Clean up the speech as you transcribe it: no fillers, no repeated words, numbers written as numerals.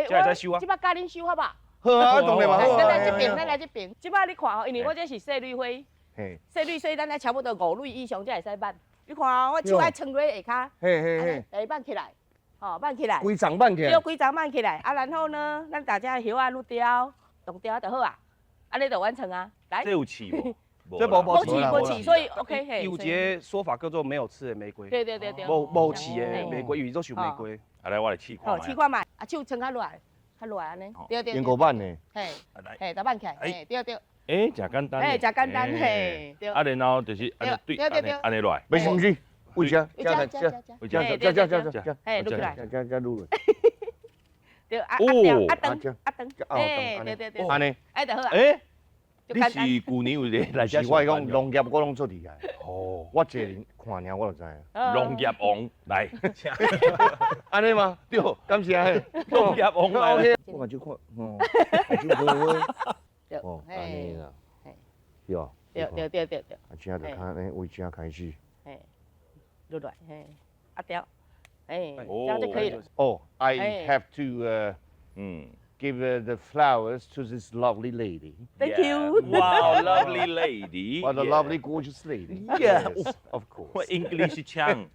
这在修啊即摆教恁修好不好？好啊，当然嘛好啊。咱来这边，咱来这边。即摆你看哦，因为我这是细蕊花，嘿，细蕊所以咱来差不多5蕊以上才会使挽。你看哦，我手爱撑落下骹，嘿嘿嘿，来挽起来，吼挽起来，规长办起来对，。规张挽起来，啊，然后呢，咱大家叶啊愈雕，动雕就好啊，安尼就完成啊。来这，有刺无？这无刺啦无刺，所以 OK 嘿。有一个说法叫做没有刺的玫瑰，对对对对。无刺的玫瑰，因为都是玫瑰。啊来，我来试看哦，试看卖，啊手撑较落来，较落来安尼。对对。英国版呢？嘿，来，嘿，再挽起来，嘿，对对。哎，真简单。嘿，真简单嘿，对。啊，然后就是安尼对，安尼落来。没事没事，为啥？加加加加，为加嘿加加加对加加嘿，撸起来，加撸了。对啊哦啊长啊长，嘿，对对对，安尼，哎就好啊，哎，你就简单。是旧年有来是我讲农业我拢做厉害，哦，我坐人看尔我就知影。农业王来，安尼吗？对，感谢嘿。农业王来。 OK，我眼睛看，哦，眼睛微对哦，安尼啦嘿，对啊。对对对对对，啊，正就看安为正开始。嘿，撸落来，嘿，啊掉，哎，这哦样就可以了。 Oh, I Hey. have to 嗯 give the flowers to this lovely lady. Thank you. Wow, lovely lady. What a lovely, gorgeous lady. Yeah. Yes, of course. English 腔。